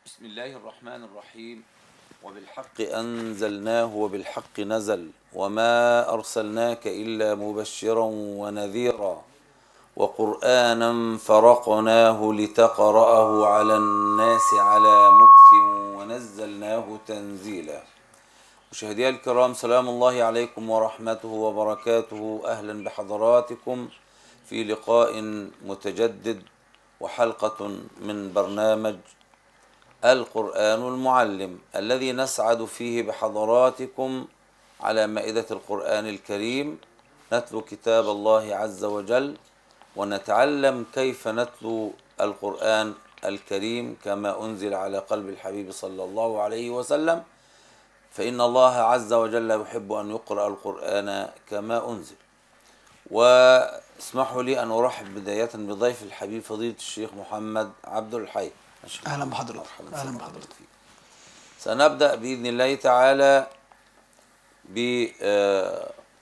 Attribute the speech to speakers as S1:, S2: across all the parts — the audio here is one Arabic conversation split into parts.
S1: بسم الله الرحمن الرحيم. وبالحق أنزلناه وبالحق نزل وما أرسلناك إلا مبشرا ونذيرا وقرآنا فرقناه لتقرأه على الناس على مكث ونزلناه تنزيلا. مشاهدي الكرام، سلام الله عليكم ورحمته وبركاته. أهلا بحضراتكم في لقاء متجدد وحلقة من برنامج القرآن المعلم، الذي نسعد فيه بحضراتكم على مائدة القرآن الكريم، نتلو كتاب الله عز وجل ونتعلم كيف نتلو القرآن الكريم كما أنزل على قلب الحبيب صلى الله عليه وسلم، فإن الله عز وجل يحب أن يقرأ القرآن كما أنزل. واسمحوا لي أن أرحب بداية بضيف الحبيب فضيلة الشيخ محمد عبد الحي.
S2: أهلا بحضرتك. أهلا بحضرتك.
S1: سنبدأ بإذن الله تعالى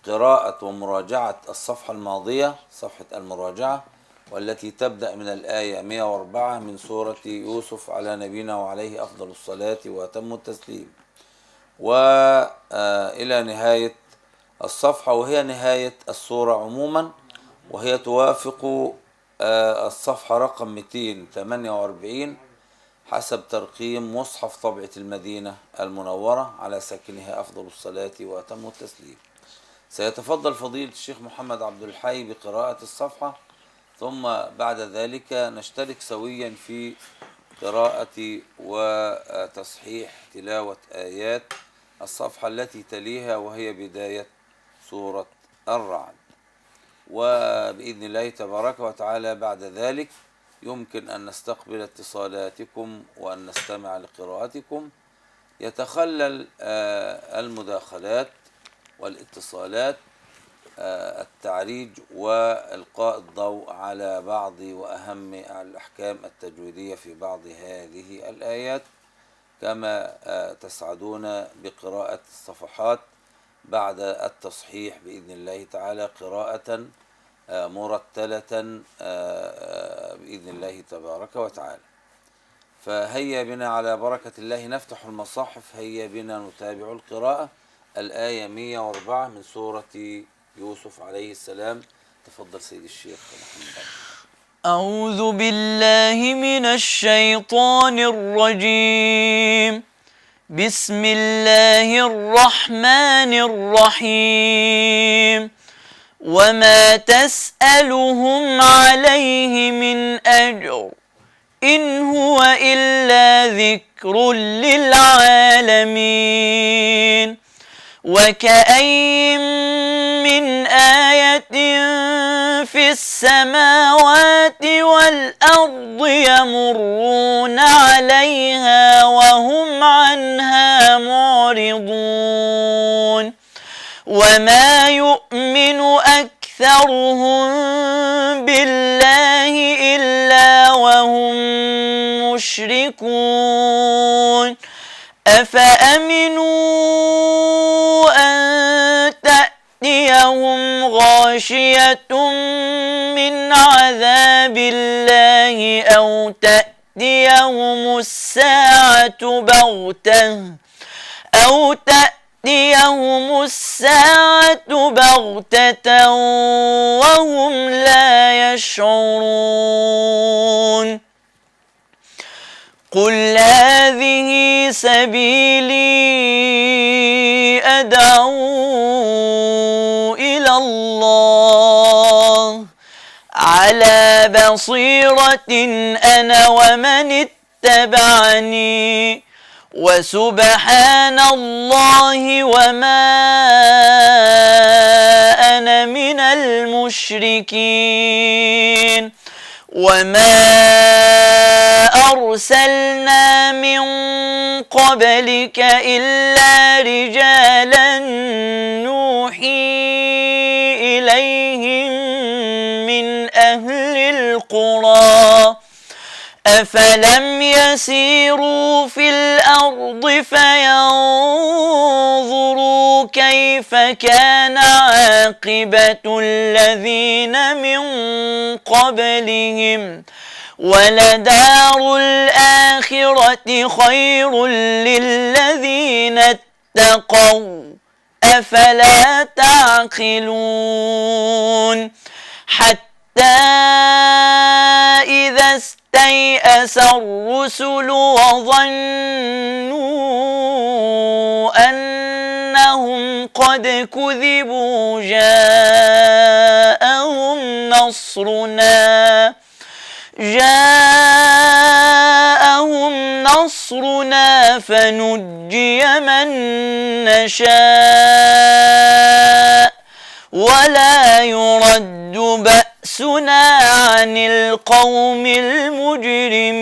S1: بقراءة ومراجعة الصفحة الماضية، صفحة المراجعة، والتي تبدأ من الآية 104 من سورة يوسف على نبينا وعليه أفضل الصلاة وأتم التسليم، وإلى نهاية الصفحة، وهي نهاية السورة عموما، وهي توافق الصفحة رقم 248 حسب ترقيم مصحف طبعة المدينة المنورة على ساكنها أفضل الصلاة وأتم التسليم. سيتفضل فضيلة الشيخ محمد عبد الحي بقراءة الصفحة، ثم بعد ذلك نشترك سويا في قراءة وتصحيح تلاوة آيات الصفحة التي تليها، وهي بداية سورة الرعد. وبإذن الله تبارك وتعالى بعد ذلك يمكن أن نستقبل اتصالاتكم وأن نستمع لقراءتكم. يتخلل المداخلات والاتصالات التعريج وإلقاء الضوء على بعض وأهم الأحكام التجويدية في بعض هذه الآيات، كما تسعدون بقراءة الصفحات بعد التصحيح بإذن الله تعالى قراءة مرتلة بإذن الله تبارك وتعالى. فهيا بنا على بركة الله نفتح المصاحف، هيا بنا نتابع القراءة. الآية 104 من سورة يوسف عليه السلام. تفضل سيد الشيخ محمد.
S2: أعوذ بالله من الشيطان الرجيم. بسم الله الرحمن الرحيم. وما تسألهم عليه من أجر إن هو إلا ذكر للعالمين. وكأين من آية في السماوات والأرض يمرون عليها وهم عنها معرضون. وما يؤمن أكثرهم بالله إلا وهم مشركون. أفأمنوا أن تأتيهم غاشية من عذاب الله أو تأتيهم الساعة بغتة وهم لا يشعرون. قل هذه سبيلي أدعو إلى الله على بصيرة أنا ومن اتبعني وسبحان الله وما أنا من المشركين. وما أرسلنا من قبلك إلا رجالا نوحي إليهم من أهل القرى أفلم يسيروا في الأرض فينظروا كيف كان عاقبة الذين من قبلهم ولدار الآخرة خير للذين اتقوا أفلا تعقلون حتى إذا استيأس الرسل وظنوا أنهم قد كذبوا جاءهم نصرنا فنجي من نشاء ولا يرد بأسنا عن القوم المجرمين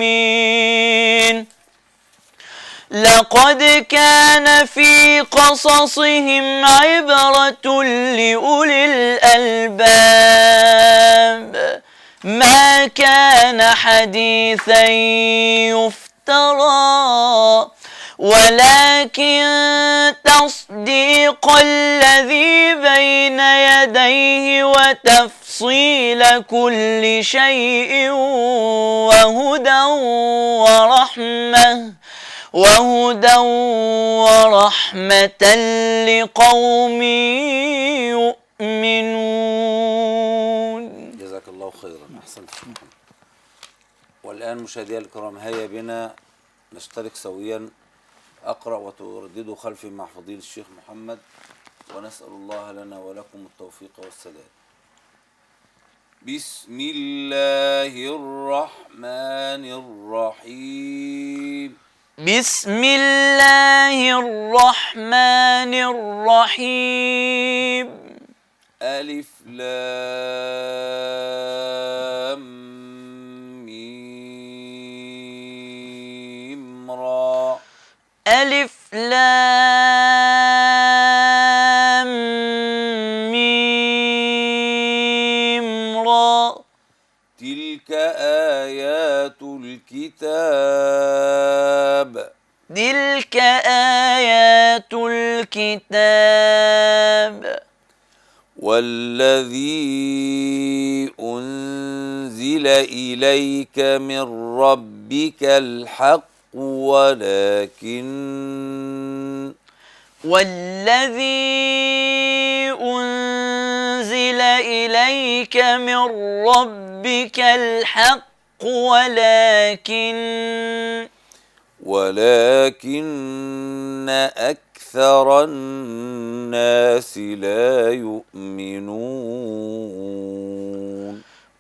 S2: لقد كان في قصصهم عبرة لأولي الألباب ما كان حديثا يفترى ولكن تصديق الذي بين يديه وتفصيل كل شيء وهدى ورحمة لقوم يؤمنون.
S1: جزاك الله خيرا، أحسنت. والآن مشاهدينا الكرام هيا بنا نشترك سويا، أقرأ وترددوا خلفي مع فضيلة الشيخ محمد، ونسأل الله لنا ولكم التوفيق والسداد. بسم الله الرحمن الرحيم.
S2: بسم الله الرحمن الرحيم.
S1: ألف لام ميم را.
S2: ألف لام ميم را.
S1: تلك آيات الكتاب.
S2: تلك آيات الكتاب.
S1: والذي أنزل إليك من ربك الحق والذي أنزل إليك من ربك الحق ولكن أكثر الناس لا يؤمنون.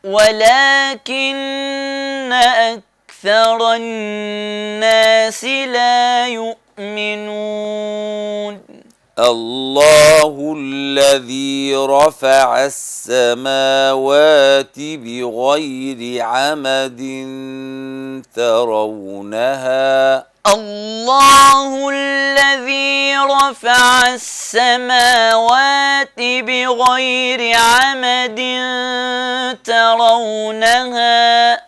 S1: ولكن أكثر الناس لا يؤمنون. الله الذي رفع السماوات بغير عمد ترونها. الله الذي رفع السماوات بغير عمد ترونها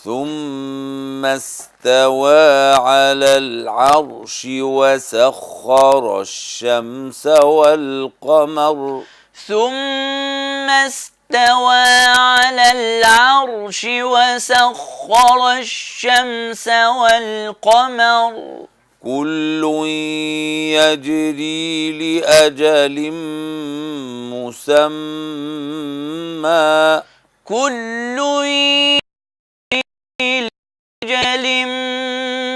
S1: ثم استوى على العرش وسخر الشمس والقمر. ثم استوى على العرش وسخر الشمس والقمر. كل يجري لأجل مسمى. كل يجري لأجل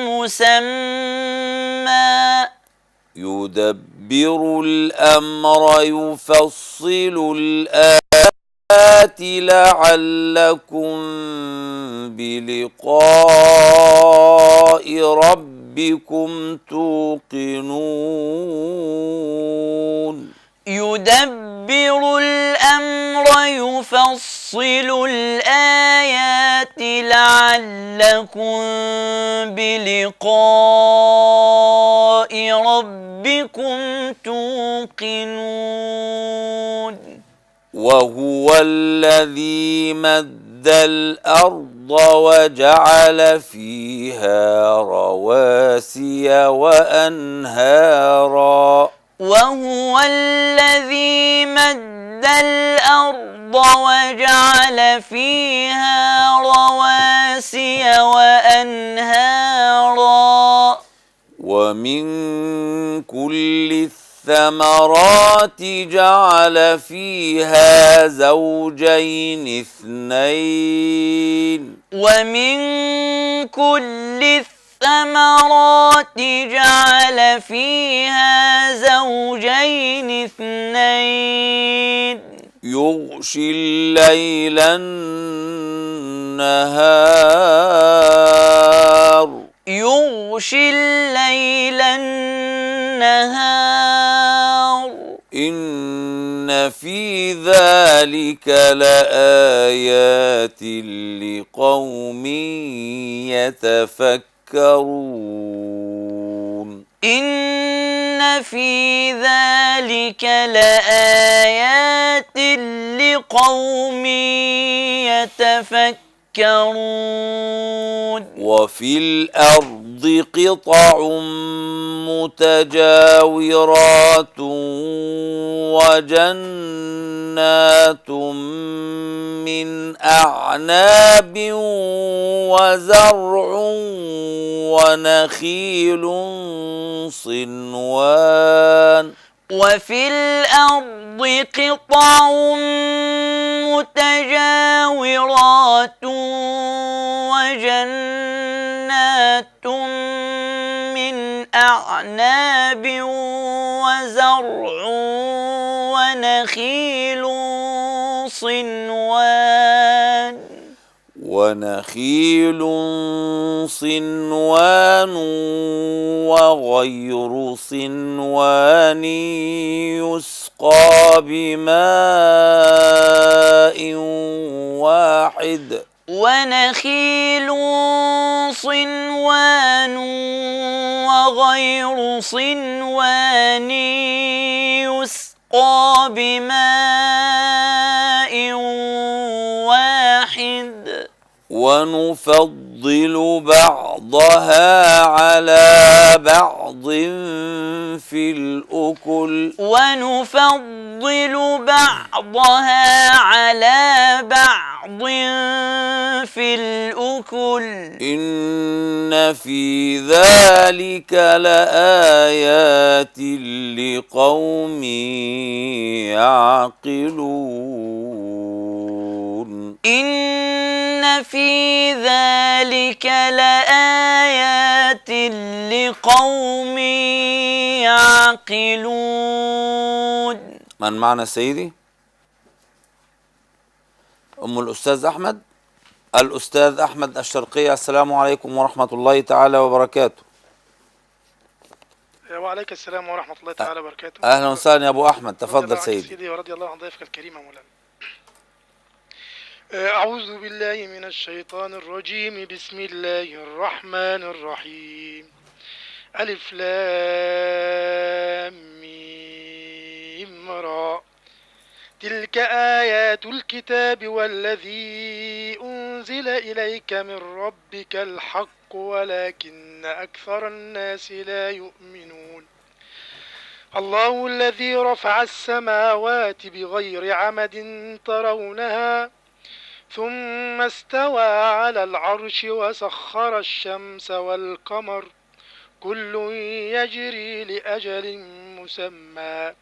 S1: مسمى. يدبر الأمر يفصل الآيات لعلكم بلقاء ربكم توقنون. يدبر الأمر يفصل الآيات لعلكم بلقاء ربكم توقنون. وهو الذي مد الأرض وجعل فيها رواسي وأنهارا. وهو الذي مد الأرض وجعل فيها رواسي
S2: رواسي وأنهارا
S1: ومن كل الثمرات جعل فيها زوجين اثنين
S2: ومن كل الثمرات جعل فيها زوجين اثنين
S1: يغشي الليل النهار
S2: يغشي الليل النهار
S1: إن في ذلك لآيات لقوم يتفكرون
S2: إن في ذلك لآيات لقوم يتفكرون
S1: وفي الأرض قطع متجاورات وجنات من أعناب وزرع ونخيل صنوان
S2: وفي الأرض قطع متجاورات وجنات من أعناب وزرع ونخيل
S1: صنوان وغير صنوان يسقى بماء واحد
S2: ونخيل صنوان وغير صنوان يسقى بماء واحد
S1: ونفضل بعضها على بعض في الأكل إن في ذلك لآيات لقوم يعقلون
S2: إن في ذلك لآيات لقوم يعقلون.
S1: من معنا سيدي؟ الأستاذ أحمد. الأستاذ أحمد الشرقية، السلام عليكم ورحمة الله تعالى وبركاته.
S3: وعليك السلام ورحمة الله تعالى وبركاته.
S1: أهلا وسهلا يا أبو أحمد، تفضل سيدي.
S3: ورضي الله عن ضيفك الكريم مولانا. أعوذ بالله من الشيطان الرجيم. بسم الله الرحمن الرحيم. ألف لام ميم را. تلك آيات الكتاب والذي أنزل إليك من ربك الحق ولكن أكثر الناس لا يؤمنون. الله الذي رفع السماوات بغير عمد ترونها ثم استوى على العرش وسخر الشمس والقمر كل يجري لأجل مسمى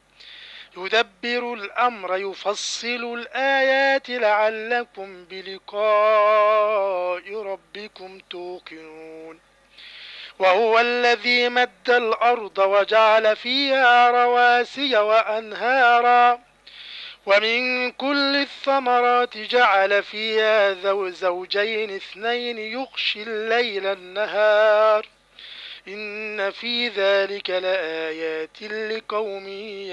S3: يدبر الأمر يفصل الآيات لعلكم بلقاء ربكم توقنون. وهو الذي مد الأرض وجعل فيها رواسي وأنهارا ومن كل الثمرات جعل فيها زوجين اثنين يغشي الليل النهار إن في ذلك لآيات لقوم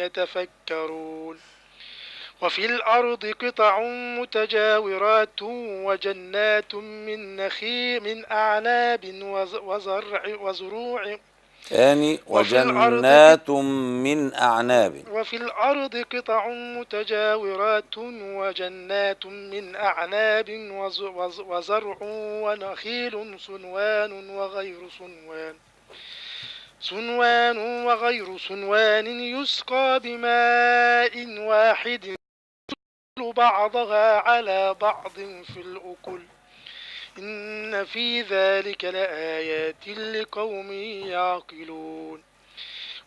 S3: يتفكرون. وفي الأرض قطع متجاورات وجنات من نخيل من أعناب وزروع
S1: وجنات من أعناب.
S3: وفي الأرض قطع متجاورات وجنات من أعناب وزرع ونخيل صنوان وغير صنوان يسقى بماء واحد بعضها على بعض في الأكل إن في ذلك لآيات لقوم يعقلون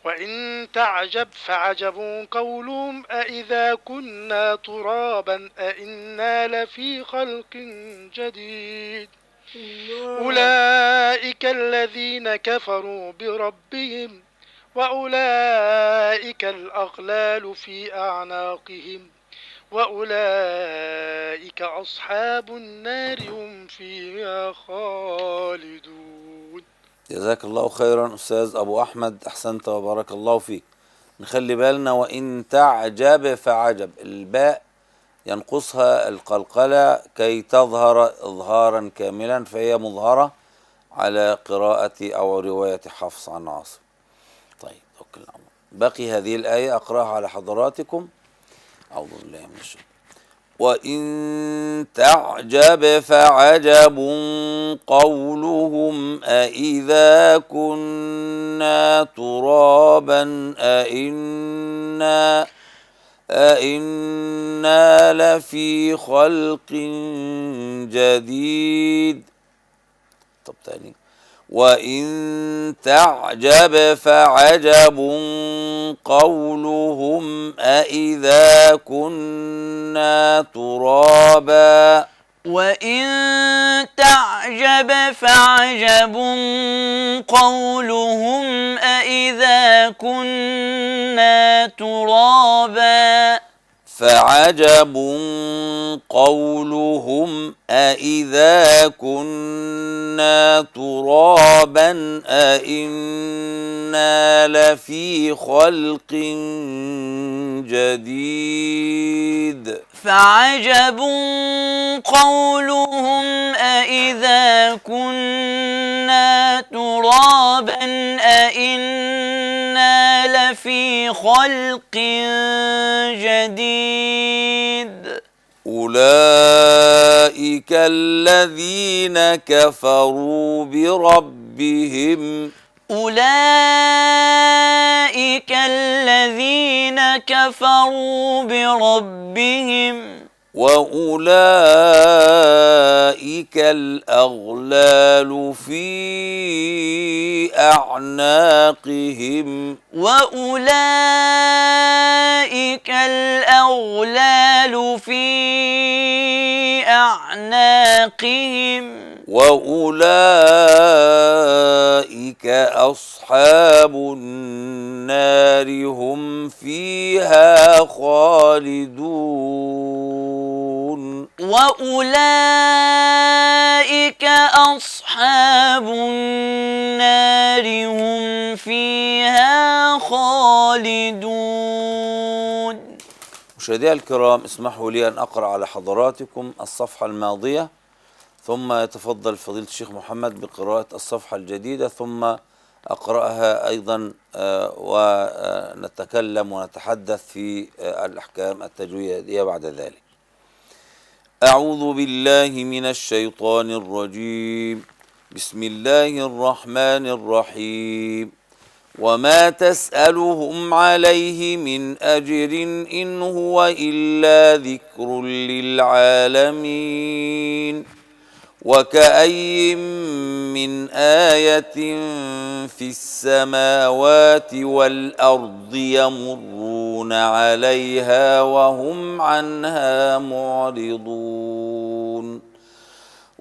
S3: وإن تعجب فعجب قولهم أإذا كنا ترابا أإنا لفي خلق جديد أولئك الذين كفروا بربهم وأولئك الأغلال في أعناقهم وأولئك أصحاب النار هم فيها خالدون.
S1: جزاك الله خيرا أستاذ أبو أحمد، أحسنت وبارك الله فيك. نخلي بالنا وإن تعجب فعجب، الباء ينقصها القلقلة كي تظهر إظهارا كاملا، فهي مظهرة على قراءة أو رواية حفص عن عاصم. طيب توكل على الله. بقي هذه الآية أقرأها على حضراتكم. أعوذ بالله من الشيطان. وإن تعجب فعجب قولهم أإذا كنا ترابا أإنا لفي خلق جديد. طب تاني. وإن تعجب فعجب قولهم أإذا كنا ترابا.
S2: وإن تعجب فعجب قولهم أإذا كنا ترابا.
S1: فعجب قولهم أإذا كنا ترابا أإنا لفي خلق جديد.
S2: فعجب قولهم أإذا كنا ترابا أإنا لفي خلق جديد.
S1: أولئك الذين كفروا بربهم.
S2: أولئك الذين كفروا بربهم.
S1: وأولئك الأغلال في أعناقهم.
S2: وأولئك الأغلال في أعناقهم.
S1: وأولئك أصحاب النار هم فيها خالدون.
S2: وأولئك أصحاب النار هم فيها خالدون.
S1: مشاهدينا الكرام، اسمحوا لي أن أقرأ على حضراتكم الصفحة الماضية، ثم يتفضل فضيلة الشيخ محمد بقراءة الصفحة الجديدة، ثم أقرأها أيضا ونتكلم ونتحدث في الأحكام التجويدية بعد ذلك. أعوذ بالله من الشيطان الرجيم. بسم الله الرحمن الرحيم. وما تسألهم عليه من أجر إن هو إلا ذكر للعالمين. وكأي من آية في السماوات والأرض يمرون عليها وهم عنها معرضون.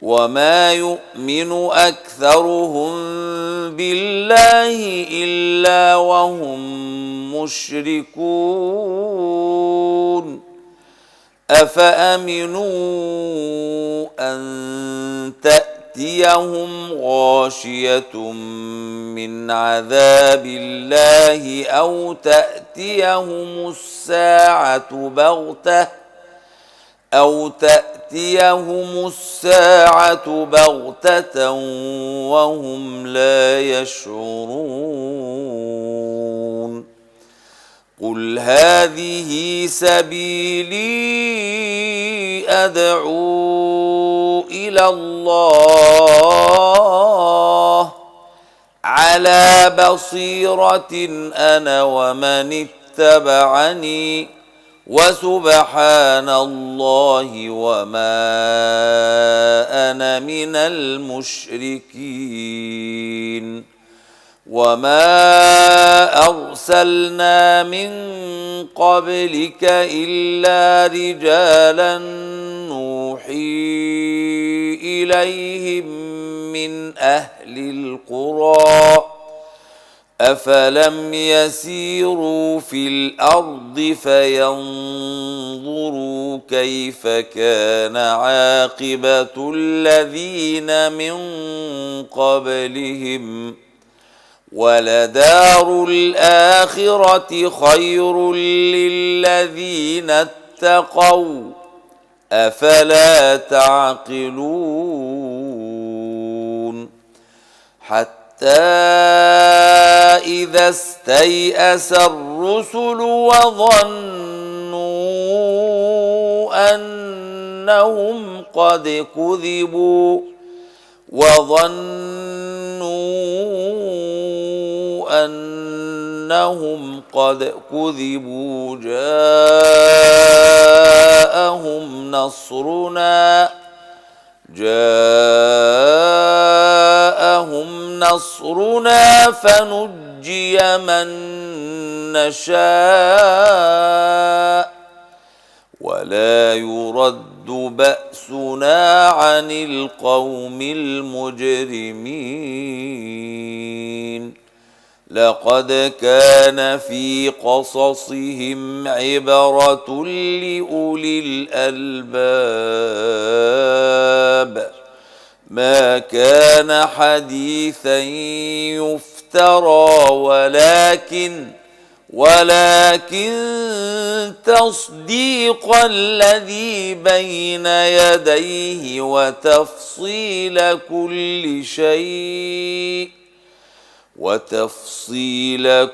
S1: وما يؤمن أكثرهم بالله إلا وهم مشركون. أفأمنوا أن تأتيهم غاشية من عذاب الله أو تأتيهم الساعة بغتة وهم لا يشعرون. قل هذه سبيلي أدعو إلى الله على بصيرة أنا ومن اتبعني وسبحان الله وما أنا من المشركين. وما أرسلنا من قبلك إلا رجالا نوحي إليهم من أهل القرى أفلم يسيروا في الأرض فينظروا كيف كان عاقبة الذين من قبلهم ولدار الآخرة خير للذين اتقوا أفلا تعقلون. حتى إذا استيأس الرسل وظنوا أنهم قد كذبوا جاءهم نصرنا فنجي من نشاء ولا يرد بأسنا عن القوم المجرمين. لقد كان في قصصهم عبرة لأولي الألباب ما كان حديثا يفترى ولكن تصديق الذي بين يديه وتفصيل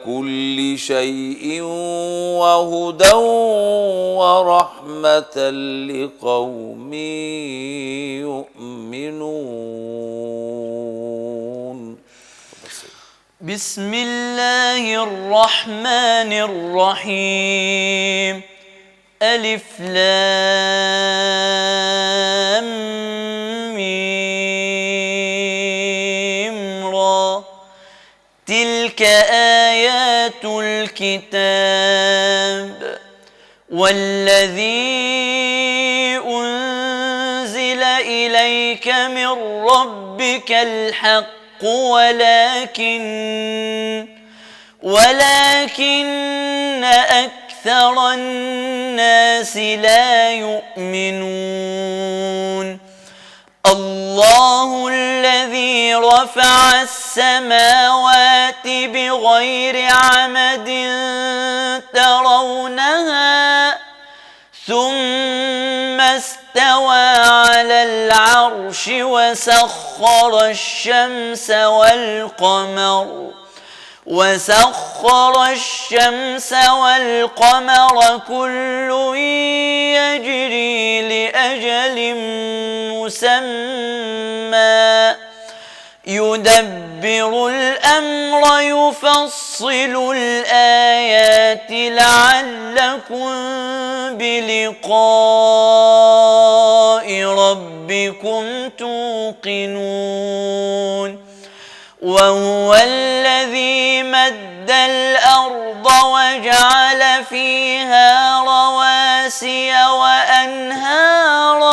S1: كل شيء وهدى ورحمة لقوم يؤمنون.
S2: بسم الله الرحمن الرحيم. ألف لام ميم را. تلك آيات الكتاب والذي أنزل إليك من ربك الحق ولكن أكثر الناس لا يؤمنون. الله الذي رفع السماوات بغير عمد ترونها ثم استوى على العرش وسخر الشمس والقمر كل يجري لأجل مسمى يدبر الأمر يفصل الآيات لعلكم بلقاء ربكم توقنون. وهو الذي مد الأرض وجعل فيها رواسي وأنهارا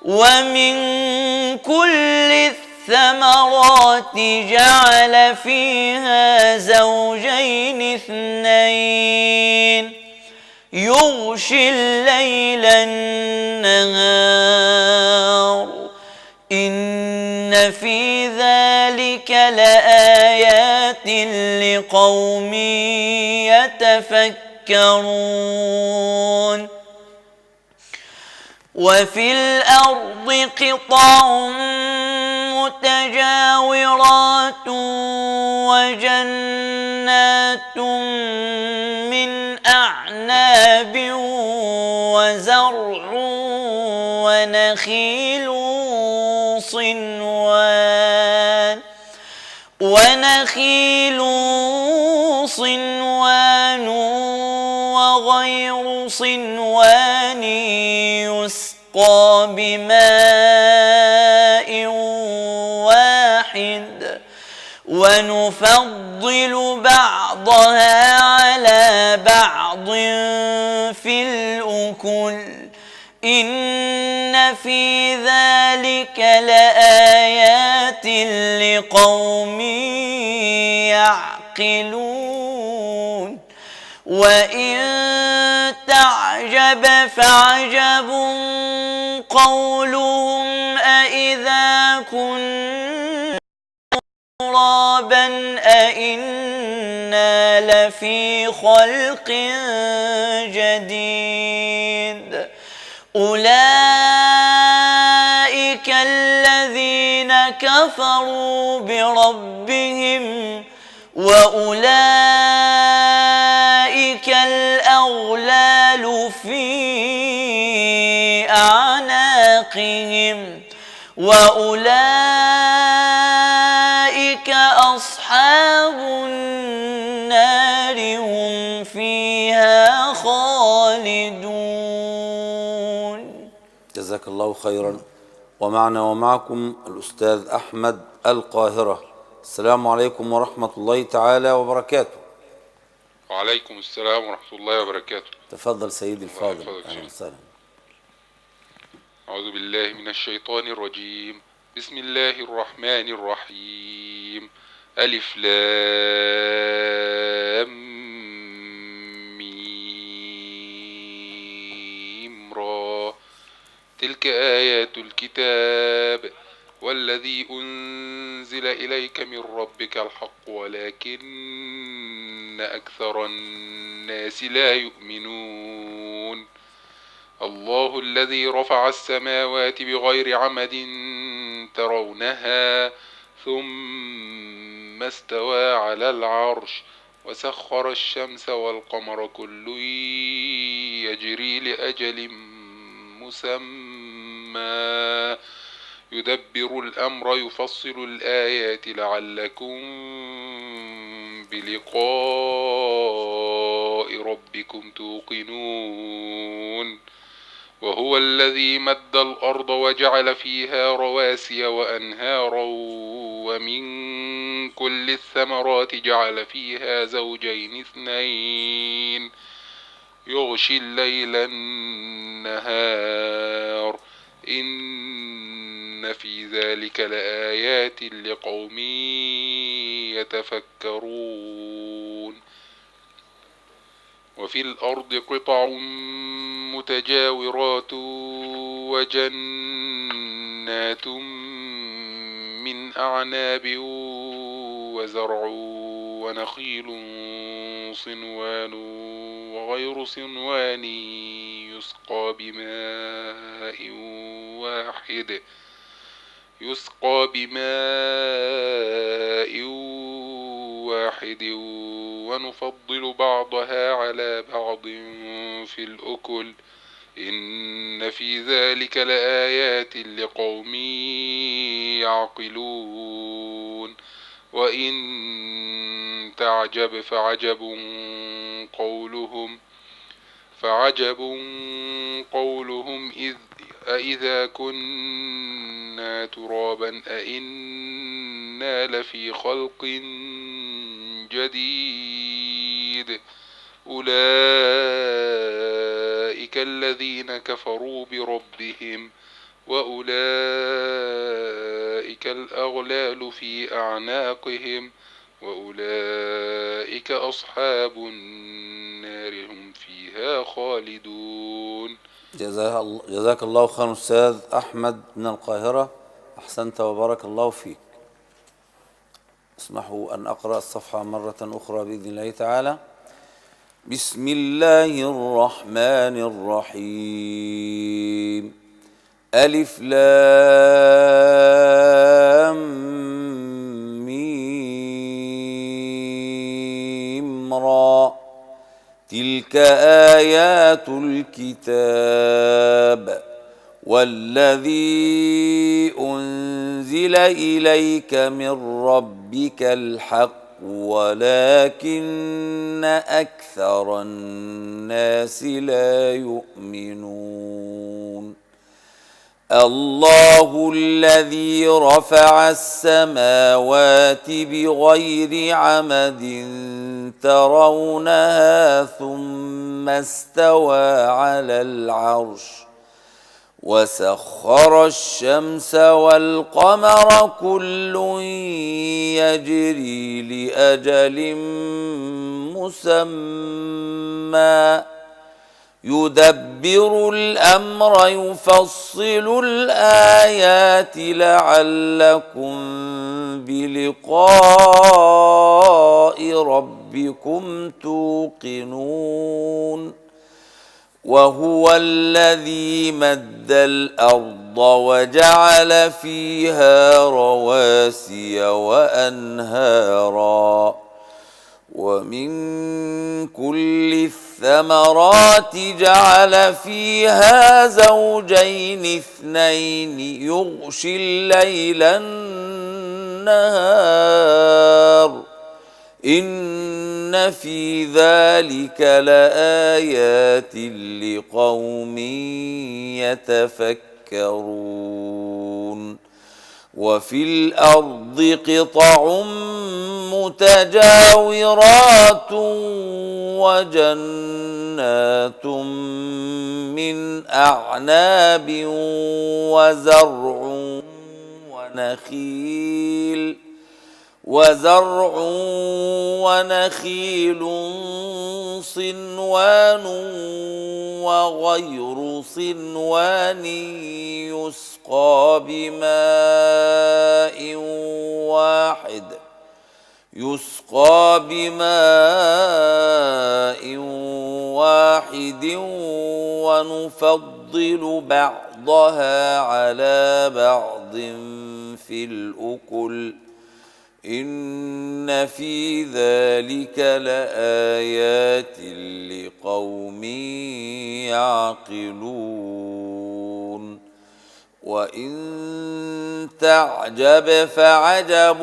S2: ومن كل الثمرات جعل فيها زوجين اثنين يغشي الليل النهار إن في ذلك لآيات لقوم يتفكرون. وفي الأرض قطع متجاورات وجنات من أعناب وزرع ونخيل صنوان غير صنوان يسقى بماء واحد ونفضل بعضها على بعض في الأكل إن في ذلك لآيات لقوم يعقلون وإن تعجب فعجب قولهم أإذا كنا ترابا أإنا لفي خلق جديد أولئك الذين كفروا بربهم وأولئك الأغلال في أعناقهم وأولئك أصحاب النار هم فيها خالدون.
S1: جزاك الله خيرا. ومعنا ومعكم الأستاذ أحمد القاهرة. السلام عليكم ورحمة الله تعالى وبركاته.
S4: وعليكم السلام ورحمة الله وبركاته.
S1: تفضل سيدي الفاضل.
S4: أهلا
S1: وسهلا.
S4: أعوذ بالله من الشيطان الرجيم. بسم الله الرحمن الرحيم. ألف لام ميم را. تلك آيات الكتاب والذي أنزل إليك من ربك الحق ولكن أكثر الناس لا يؤمنون. الله الذي رفع السماوات بغير عمد ترونها ثم استوى على العرش وسخر الشمس والقمر كل يجري لأجل مسمى يدبر الأمر يفصل الآيات لعلكم بلقاء ربكم توقنون. وهو الذي مد الأرض وجعل فيها رواسي وأنهارا ومن كل الثمرات جعل فيها زوجين اثنين يغشي الليل النهار إن في ذلك لآيات لقوم يتفكرون. وفي الأرض قطع متجاورات وجنات من أعناب وزرع ونخيل صنوان وغير صنوان يسقى بماء واحد ونفضل بعضها على بعض في الأكل إن في ذلك لآيات لقوم يعقلون. وإن تعجب فعجب قولهم أإذا كنا ترابا أإنا لفي خلق جديد أولئك الذين كفروا بربهم وأولئك الأغلال في أعناقهم وأولئك أصحاب النار هم فيها خالدون.
S1: جزاك الله خيرا أستاذ أحمد من القاهرة. أحسنت وبارك الله فيك. اسمحوا أن أقرأ الصفحة مرة أخرى بإذن الله تعالى. بسم الله الرحمن الرحيم. ألف لام ميم را. تلك آيات الكتاب والذي أنزل إليك من ربك الحق ولكن أكثر الناس لا يؤمنون. الله الذي رفع السماوات بغير عمد ترونها ثم استوى على العرش وسخر الشمس والقمر كل يجري لأجل مسمى يدبر الأمر يفصل الآيات لعلكم بلقاء ربكم توقنون. وهو الذي مد الأرض وجعل فيها رواسي وأنهارا ومن كل الثمرات جعل فيها زوجين اثنين يغشي الليل النهار إن في ذلك لآيات لقوم يتفكرون. وفي الأرض قطع متجاورات وجنات من أعناب وزرع ونخيل صنوان وغير صنوان يسقى بماء واحد ونفضل بعضها على بعض في الأكل إن في ذلك لآيات لقوم يعقلون. وإن تعجب فعجب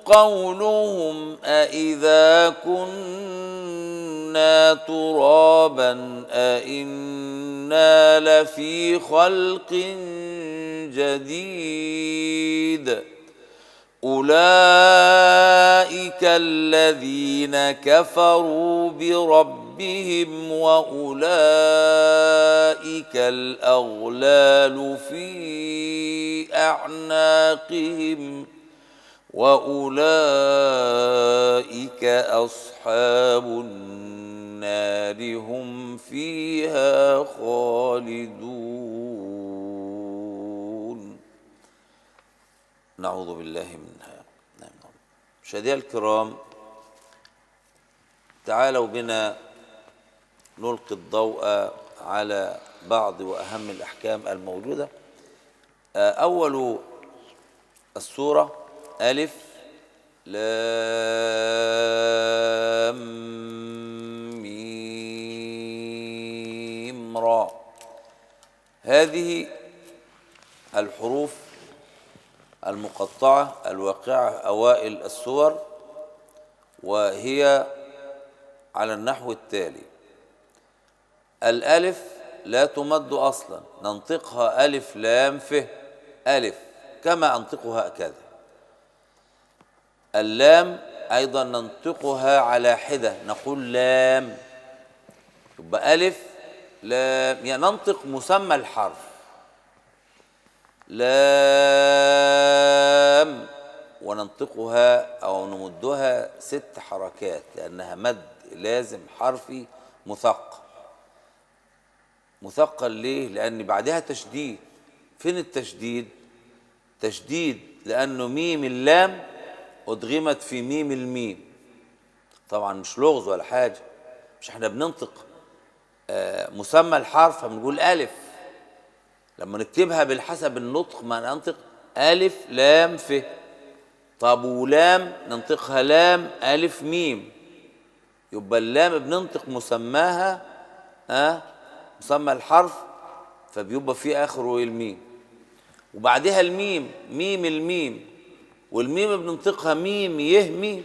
S1: قولهم أإذا كنا ترابا أإنا لفي خلق جديد أولئك الذين كفروا بربهم وأولئك الأغلال في أعناقهم وأولئك أصحاب النار هم فيها خالدون. نعوذ بالله منها. مشاهدينا الكرام، تعالوا بنا نلقي الضوء على بعض وأهم الأحكام الموجودة. أول السورة ألف لام ميم را. هذه الحروف المقطعة الواقعة أوائل السور، وهي على النحو التالي: الألف لا تمد أصلا، ننطقها ألف لام ف ألف كما أنطقها هكذا. اللام أيضا ننطقها على حدة، نقول لام، يبقى ألف لام، يعني ننطق مسمى الحرف لام، وننطقها أو نمدها 6 حركات لأنها مد لازم حرفي مثقل. ليه؟ لأن بعدها تشديد. فين التشديد؟ تشديد لأنه ميم اللام أدغمت في ميم الميم. طبعا مش لغز ولا حاجة، مش احنا بننطق مسمى الحرف فبنقول ألف، لما نكتبها بالحسب النطق ما ننطق ألف لام ف. طب ولام ننطقها لام ألف ميم، يبقى اللام بننطق مسماها مسمى الحرف، فبيبقى في آخره الميم. وبعدها الميم، ميم الميم، والميم بننطقها ميم يه ميم،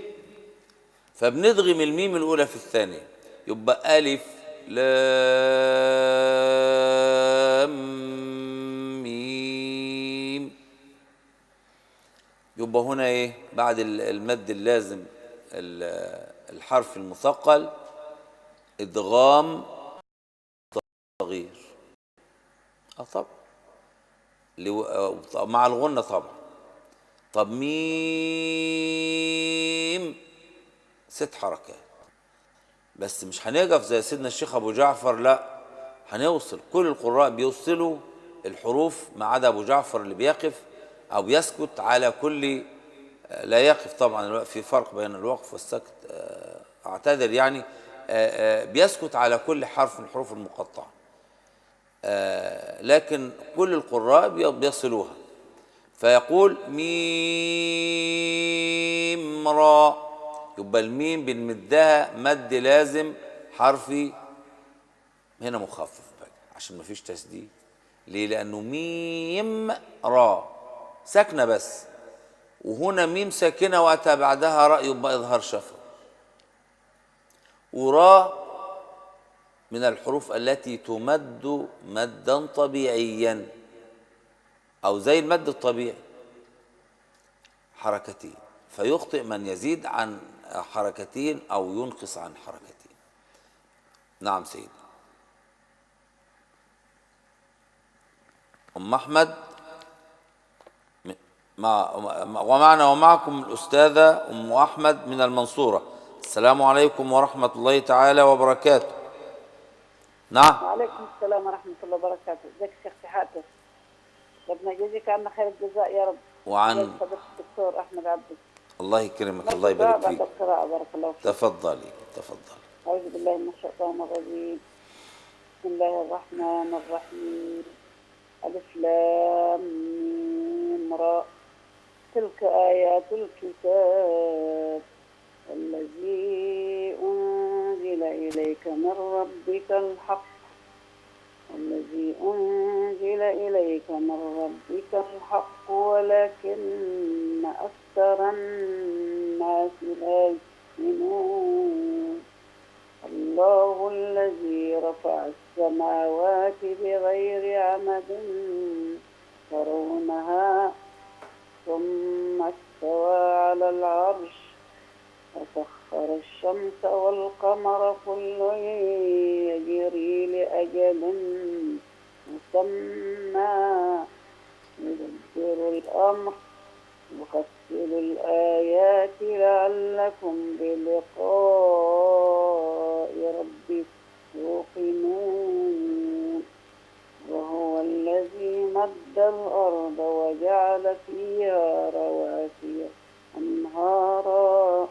S1: فبندغم الميم الأولى في الثانية، يبقى ألف لام ميم. يبقى هنا إيه بعد المد اللازم الحرف المثقل إدغام صغير. طبعا مع الغنة طبعا. طب ميم 6 حركات بس، مش هنقف زي سيدنا الشيخ أبو جعفر، لا هنوصل. كل القراء بيوصلوا الحروف ما عدا أبو جعفر اللي بيقف أو بيسكت على كل، لا يقف طبعا، في فرق بين الوقف والسكت، أعتذر يعني، بيسكت على كل حرف من الحروف المقطعة، لكن كل القراء بيصلوها، فيقول ميم را، يبقى الميم بنمدها مد لازم حرفي هنا مخفف بقى عشان ما فيش تسديد. ليه؟ لأنه ميم را ساكنة بس، وهنا ميم ساكنة وأتى بعدها راء، يبقى إظهار شفوي. وراء من الحروف التي تمد مدا طبيعيا أو زي المد الطبيعي حركتين، فيخطئ من يزيد عن حركتين أو ينقص عن حركتين. نعم سيدي. أم أحمد ومعنا ومعكم الأستاذة أم أحمد من المنصورة. السلام عليكم ورحمة الله تعالى وبركاته. نعم.
S5: وعليكم السلام ورحمة الله وبركاته. ازيك يا شيخ حاتم؟ ربنا يجزيك عنا خير الجزاء يا رب.
S1: وعن
S5: فضيلة الدكتور أحمد عبد.
S1: الله يكرمك، الله يبارك فيك.
S5: بعد القراءة بارك الله فيك.
S1: تفضلي تفضلي.
S5: أعوذ بالله من الشيطان الرجيم. بسم الله الرحمن الرحيم. ألف لام ميم را. تلك آيات الكتاب الذي أنزل إليك من ربك الحق ولكن أكثر الناس لا يؤمنون. الله الذي رفع السماوات بغير عمد ترونها ثم استوى على العرش وسخر الشمس والقمر كل يجري لأجل مسمى يدبر الأمر يفصل الآيات لعلكم بلقاء ربكم توقنون. وهو الذي مد الأرض وجعل فيها رواسي أنهارا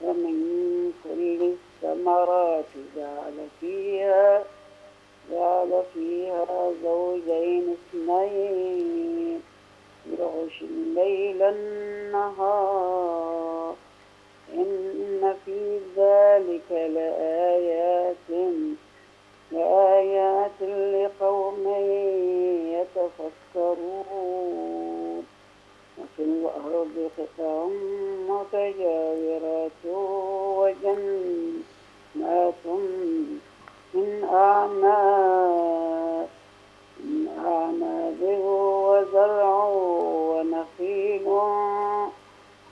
S5: ومن كل الثمرات جعل فيها زوجين اثنين يغشي الليل النهار إن في ذلك لآيات لقوم يتفكرون. وفي الأرض قطع متجاورات وجنات من أعناب وزرع ونخيل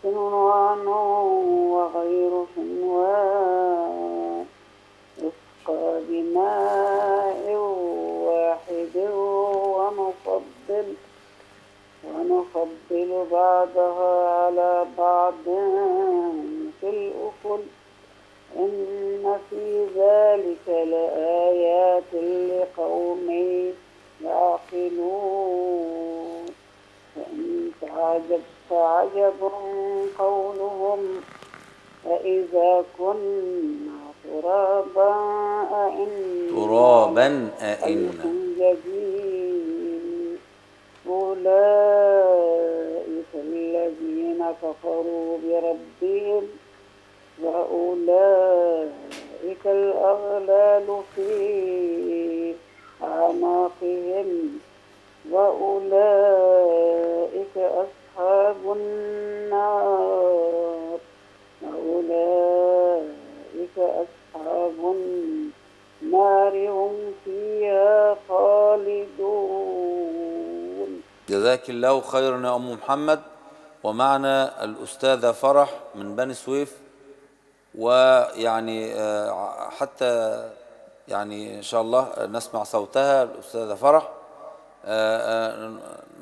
S5: صنوان وغير صنوان يسقى بماء واحد ونفضل بعضها على بعض في الأكل إن في ذلك لآيات لقوم يعقلون. فإن فعجب قولهم أإذا كنا ترابا أئنا جديد. أولئك الذين كفروا بربهم وأولئك الأغلال في أعناقهم وأولئك
S1: جزاك الله خيرا يا أم محمد. ومعنا الأستاذة فرح من بني سويف، ويعني حتى يعني إن شاء الله نسمع صوتها الأستاذة فرح.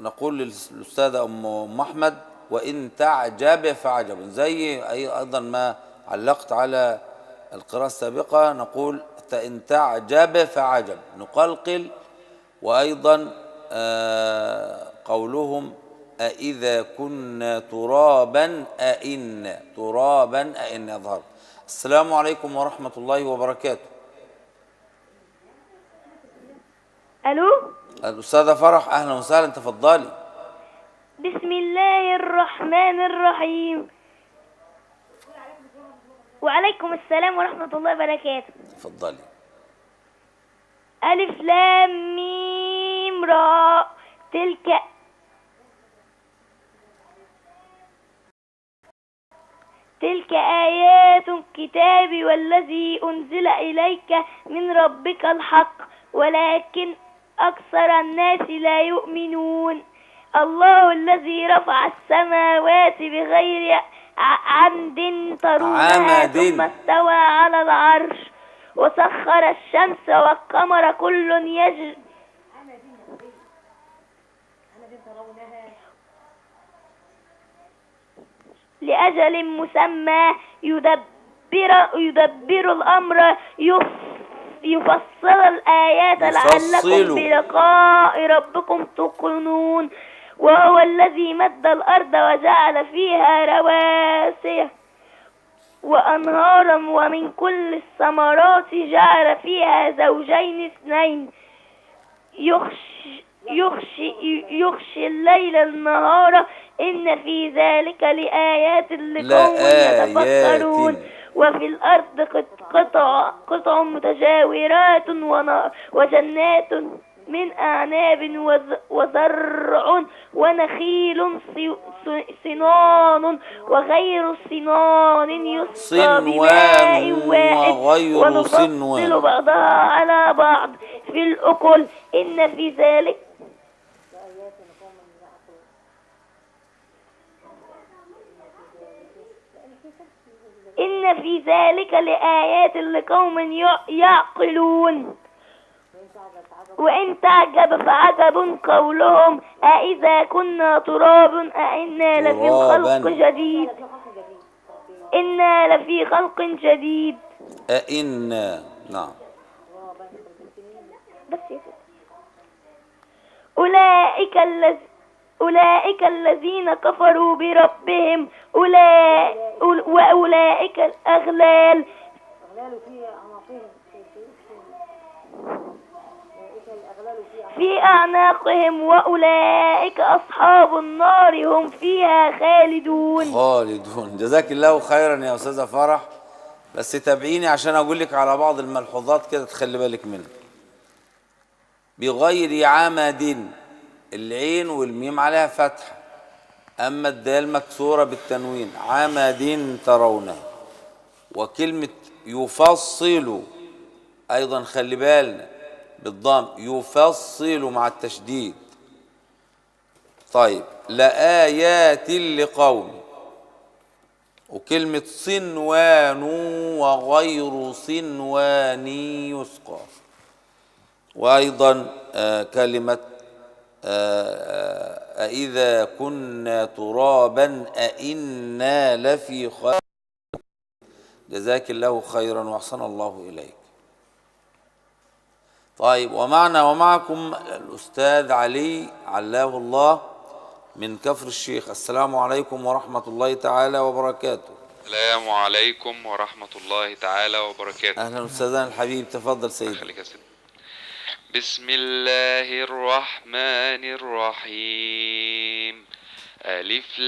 S1: نقول للأستاذة أم أحمد وإن تعجب فعجب، زي أيضا ما علقت على القراءة السابقة نقول إن تعجب فعجب نقلقل. وأيضا قولهم أإذا كنا ترابا أئنا يظهر. السلام عليكم ورحمة الله وبركاته.
S6: ألو.
S1: الأستاذة فرح أهلا وسهلا، تفضلي.
S6: بسم الله الرحمن الرحيم. وعليكم السلام ورحمة الله وبركاته.
S1: تفضلي.
S6: ألف لام ميم را تلك آيات الكتاب والذي أنزل إليك من ربك الحق ولكن أكثر الناس لا يؤمنون. الله الذي رفع السماوات بغير عمد ترونها ثم استوى على العرش وسخر الشمس والقمر كل يجري لأجل مسمى يدبر الأمر يفصل الآيات لعلكم بلقاء ربكم توقنون. وهو الذي مد الأرض وجعل فيها رواسي وأنهارا ومن كل الثمرات جعل فيها زوجين اثنين يغشي الليل النهار إن في ذلك لآيات لقوم يتفكرون. وفي الأرض قطع متجاورات وجنات من أعناب وزرع ونخيل صنان وغير صنان يسقى بماء واحد ونفصل بعضها على بعض في الأكل إن في ذلك لآيات لقوم يعقلون. وإن تعجب فعجب قولهم أإذا كنا ترابا أإنا لفي خلق جديد إنا لفي خلق جديد
S1: أإنا. نعم.
S6: بس يا سيدي. أولئك الذين كفروا بربهم وأولئك الأغلال في أعناقهم وأولئك أصحاب النار هم فيها خالدون.
S1: جزاك الله خيرا يا أستاذة فرح. بس تابعيني عشان أقول لك على بعض الملحوظات كده تخلي بالك منها. بغير عمد، العين والميم عليها فتحة، أما الدال مكسورة بالتنوين. عمد ترونه. وكلمة يفصل أيضا خلي بالنا بالضم، يفصل مع التشديد. طيب لآيات لقوم. وكلمة صنوان وغير صنوان يسقى. وأيضا كلمة أإذا كنا ترابا أإنا لفي خلق. جزاك الله خيرا وأحسن الله إليك. طيب ومعنا ومعكم الأستاذ علي علاه الله من كفر الشيخ. السلام عليكم ورحمة الله تعالى وبركاته.
S4: السلام عليكم ورحمة الله تعالى وبركاته.
S1: أهلا أستاذنا الحبيب، تفضل سيدي.
S4: خليك يا سيدي. بسم الله الرحمن الرحيم. ألف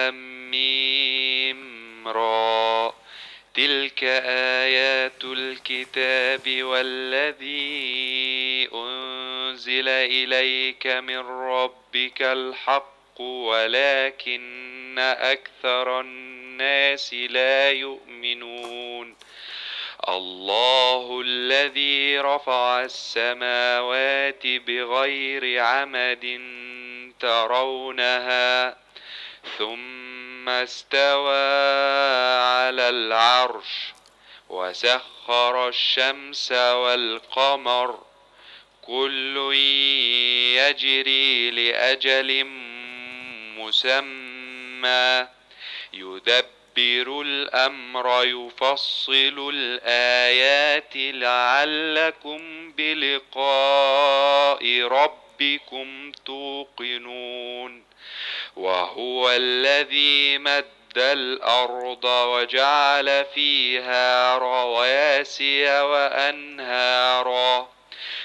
S4: لام ميم را تلك آيات الكتاب والذي أنزل إليك من ربك الحق ولكن أكثر الناس لا يؤمنون.
S7: الله الذي رفع السماوات بغير عمد ترونها ثم استوى على العرش وسخر الشمس والقمر كل يجري لأجل مسمى يدبر الأمر يفصل الآيات لعلكم بلقاء ربكم توقنون وهو الذي مد الأرض وجعل فيها رواسي وأنهارا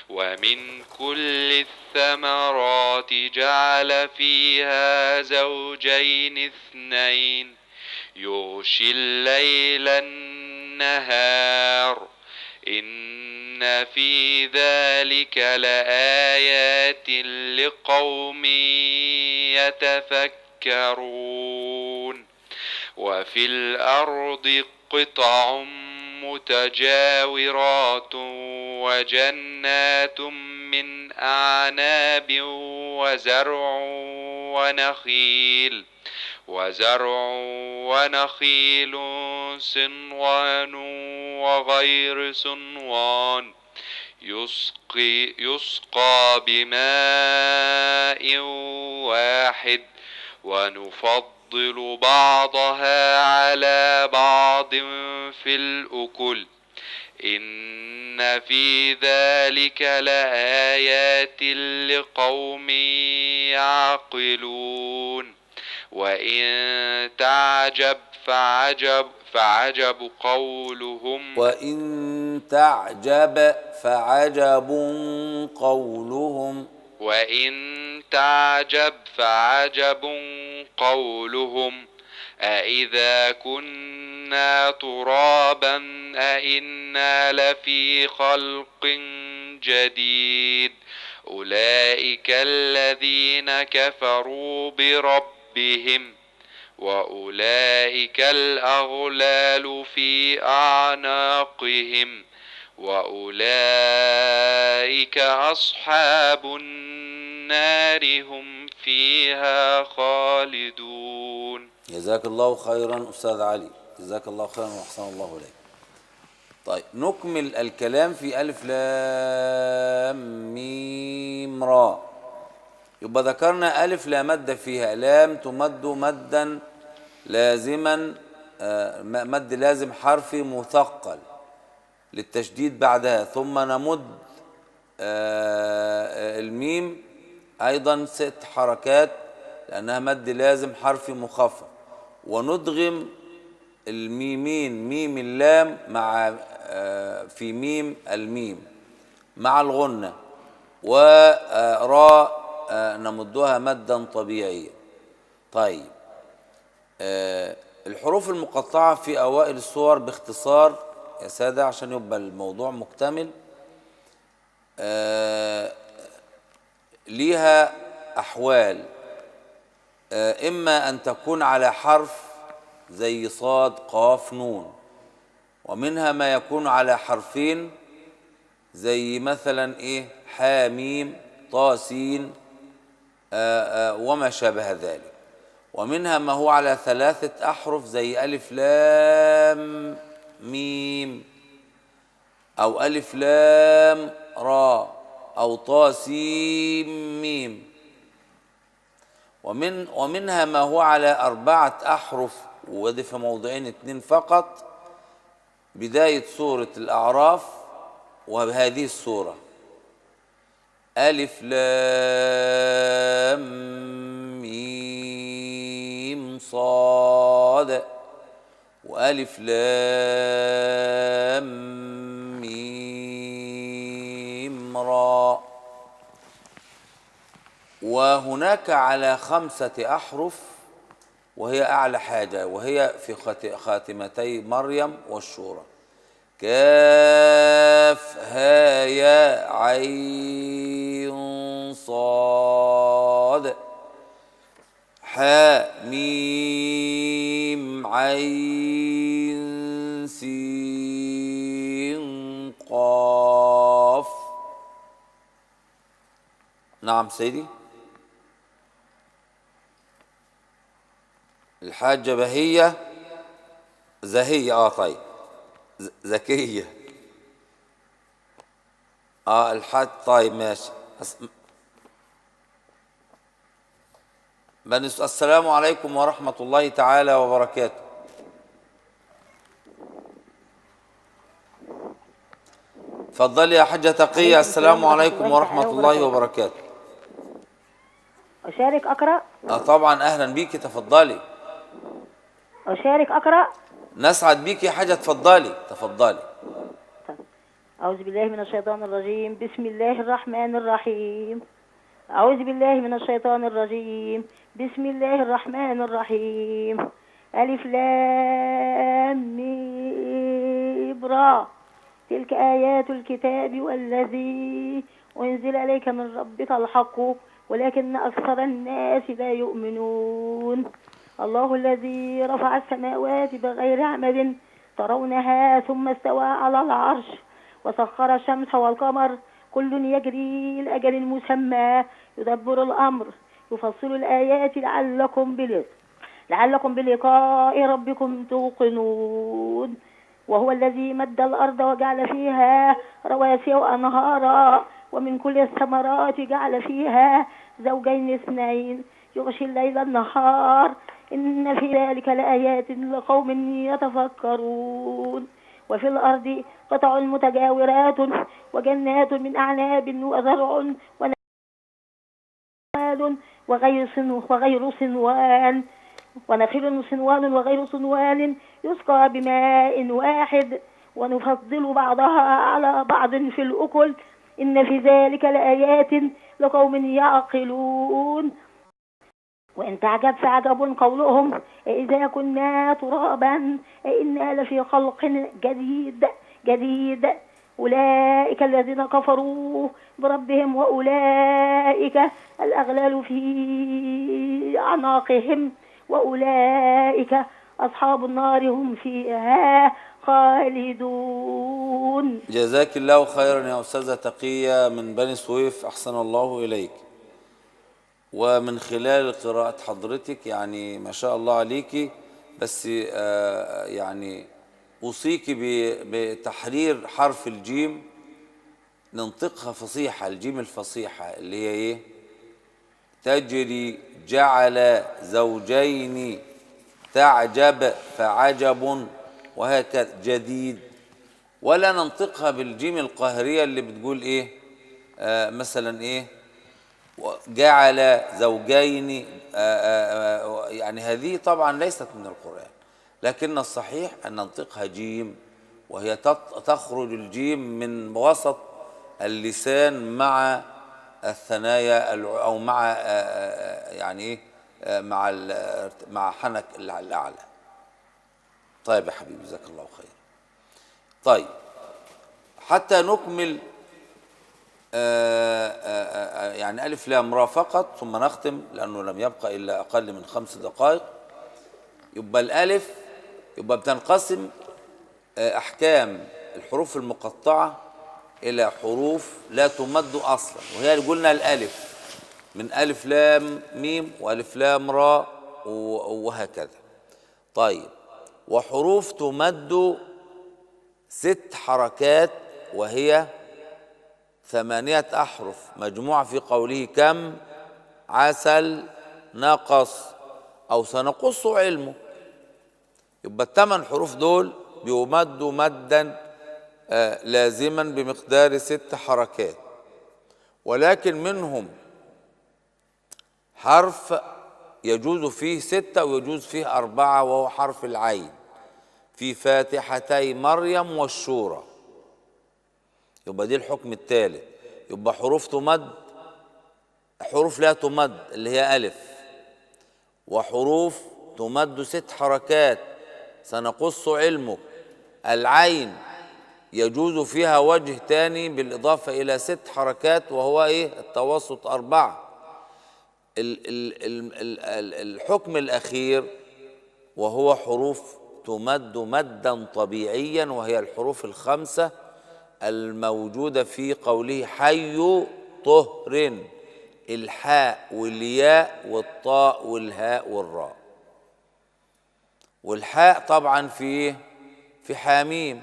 S7: ومن كل الثمرات جعل فيها زوجين اثنين يغشي الليل النهار إن في ذلك لآيات لقوم يتفكرون وفي الأرض قطع متجاورات وجنات من أعناب وزرع ونخيل صنوان وغير صنوان يسقى بماء واحد ونفضل بعضها على بعض في الأكل إن في ذلك لآيات لقوم يعقلون وإن تعجب فعجب قولهم
S1: وإن تعجب فعجب قولهم
S7: أإذا كنا ترابا أإنا لفي خلق جديد أولئك الذين كفروا بربهم وأولئك الأغلال في أعناقهم وأولئك أصحاب النار هم فيها خالدون.
S1: جزاك الله خيرا أستاذ علي، جزاك الله خيرا وأحسن الله إليك. طيب نكمل الكلام في ألف لام ميم را. يبقى ذكرنا ألف لا مد فيها، لام تمد مدا لازما مد لازم حرفي مثقل للتشديد بعدها، ثم نمد الميم أيضا 6 حركات لأنها مد لازم حرفي مخفف، وندغم الميمين ميم اللام مع في ميم الميم مع الغنة، وراء نمدها مدا طبيعيا. طيب الحروف المقطعة في أوائل السور باختصار يا سادة عشان يبقى الموضوع مكتمل، ليها أحوال، إما أن تكون على حرف زي صاد قاف نون، ومنها ما يكون على حرفين زي مثلا إيه حاميم طا سين وما شابه ذلك، ومنها ما هو على 3 أحرف زي ألف لام ميم أو ألف لام را أو طا سين ميم، ومنها ما هو على 4 أحرف ودي في موضعين 2 فقط، بداية سورة الأعراف وبهذه السورة ألف لام ميم صاد وألف لام ميم را. وهناك على 5 أحرف وهي أعلى حاجة، وهي في خاتمتي مريم والشورى كاف ها يا عين صاد حاء ميم عين سين قاف. نعم سيدي. الحاجة بهية زهية. طيب زكية. الحاج. طيب ماشي. السلام عليكم ورحمة الله تعالى وبركاته. اتفضلي يا حاجة تقية. السلام عليكم ورحمة الله وبركاته.
S8: أشارك أقرأ؟
S1: طبعا أهلا بيكي، تفضلي.
S8: أشارك أقرأ؟
S1: نسعد بيكي يا حاجة، تفضلي تفضلي.
S8: أعوذ بالله من الشيطان الرجيم. بسم الله الرحمن الرحيم. أعوذ بالله من الشيطان الرجيم. بسم الله الرحمن الرحيم. ألف لام ميم را. تلك آيات الكتاب والذي أنزل إليك من ربك الحق ولكن أكثر الناس لا يؤمنون. الله الذي رفع السماوات بغير عمد ترونها ثم استوى على العرش وسخر الشمس والقمر كل يجري لأجل مسمى يدبر الأمر يفصل الآيات لعلكم بلقاء ربكم توقنون. وهو الذي مد الأرض وجعل فيها رواسي وأنهارا ومن كل الثمرات جعل فيها زوجين اثنين يغشي الليل النهار إن في ذلك لآيات لقوم يتفكرون. وفي الأرض قطع متجاورات وجنات من أعناب وزرع ونخيل وغير صنوان وغير صنوان يسقى بماء واحد ونفضل بعضها على بعض في الأكل إن في ذلك لآيات لقوم يعقلون. وإن تعجب فعجب قولهم إذا كنا ترابا إنا لفي خلق جديد أولئك الذين كفروا بربهم وأولئك الأغلال في أعناقهم وأولئك أصحاب النار هم فيها خالدون.
S1: جزاك الله خيرا يا أستاذة تقية من بني سويف، أحسن الله إليك. ومن خلال قراءة حضرتك يعني ما شاء الله عليكي، بس يعني أوصيك بتحرير حرف الجيم، ننطقها فصيحة. الجيم الفصيحة اللي هي إيه؟ تجري، جعل، زوجين، تعجب، فعجب، وهكذا، جديد. ولا ننطقها بالجيم القاهرية اللي بتقول إيه؟ مثلا إيه؟ جعل زوجين. يعني هذه طبعا ليست من القرآن، لكن الصحيح أن ننطقها جيم، وهي تخرج الجيم من وسط اللسان مع الثنايا أو مع يعني إيه، مع حنك الأعلى. طيب يا حبيبي جزاك الله خير. طيب حتى نكمل يعني ألف لام را فقط ثم نختم، لأنه لم يبقى إلا أقل من 5 دقائق. يبقى الألف يبقى بتنقسم أحكام الحروف المقطعة إلى حروف لا تمد أصلا، وهي اللي قلنا الألف من ألف لام ميم وألف لام را وهكذا. طيب وحروف تمد 6 حركات، وهي 8 أحرف مجموعة في قوله كم عسل نقص أو سنقص علمه. يبقى ال8 حروف دول بيمدوا مدا لازما بمقدار 6 حركات، ولكن منهم حرف يجوز فيه 6 ويجوز فيه 4، وهو حرف العين في فاتحتي مريم والشورى. يبقى دي الحكم الثالث. يبقى حروف تمد، حروف لا تمد اللي هي ألف، وحروف تمد 6 حركات سنقص علمك. العين يجوز فيها وجه تاني بالإضافة إلى 6 حركات، وهو إيه؟ التوسط 4. الحكم الأخير وهو حروف تمد مدا طبيعيا، وهي الحروف ال5 الموجودة في قوله حي طهر، الحاء والياء والطاء والهاء والراء. والحاء طبعا في حاميم،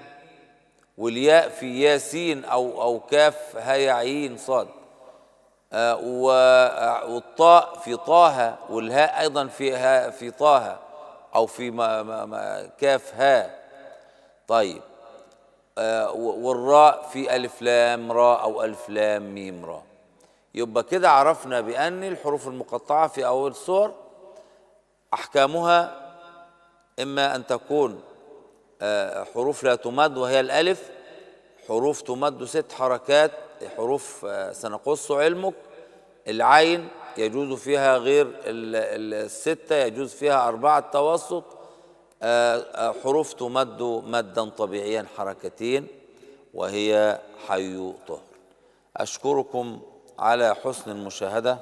S1: والياء في ياسين أو كاف هاء عين صاد، والطاء في طه، والهاء أيضا في طه أو في كاف هاء. طيب والراء في ألف لام راء أو ألف لام ميم راء. يبقى كده عرفنا بأن الحروف المقطعة في أول السور أحكامها إما أن تكون حروف لا تمد وهي الألف، حروف تمد 6 حركات، حروف سنقص علمك. العين يجوز فيها غير ال6، يجوز فيها 4 توسط. حروف تمد مدا طبيعيا حركتين وهي حي طهر. أشكركم على حسن المشاهدة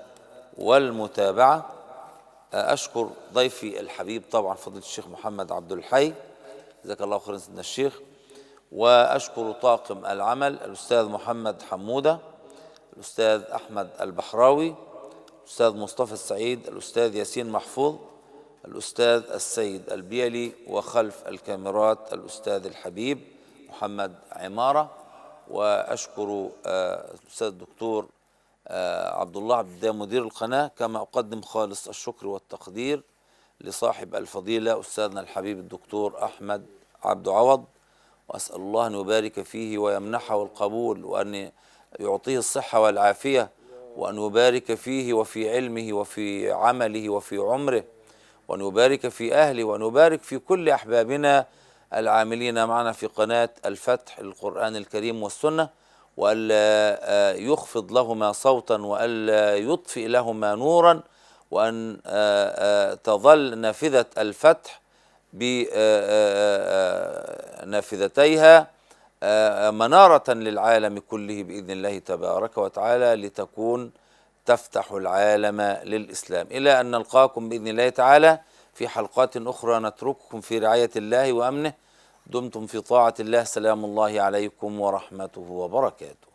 S1: والمتابعة. أشكر ضيفي الحبيب طبعا فضيلة الشيخ محمد عبد الحي، جزاك الله خيرا سيدنا الشيخ. وأشكر طاقم العمل الأستاذ محمد حمودة، الأستاذ أحمد البحراوي، الأستاذ مصطفى السعيد، الأستاذ ياسين محفوظ، الأستاذ السيد البيلي، وخلف الكاميرات الأستاذ الحبيب محمد عمارة. وأشكر الأستاذ الدكتور عبد الله عبد الدام مدير القناة. كما أقدم خالص الشكر والتقدير لصاحب الفضيلة أستاذنا الحبيب الدكتور أحمد عبد عوض، وأسأل الله أن يبارك فيه ويمنحه القبول، وأن يعطيه الصحة والعافية، وأن يبارك فيه وفي علمه وفي عمله وفي عمره، وأن يبارك في أهله، وأن يبارك في كل أحبابنا العاملين معنا في قناة الفتح للقرآن الكريم والسنة، وألا يخفض لهما صوتا، وألا يطفئ لهما نورا، وأن تظل نافذة الفتح بنافذتيها منارة للعالم كله بإذن الله تبارك وتعالى، لتكون تفتح العالم للإسلام. إلى أن نلقاكم بإذن الله تعالى في حلقات أخرى، نترككم في رعاية الله وأمنه. دمتم في طاعة الله. سلام الله عليكم ورحمته وبركاته.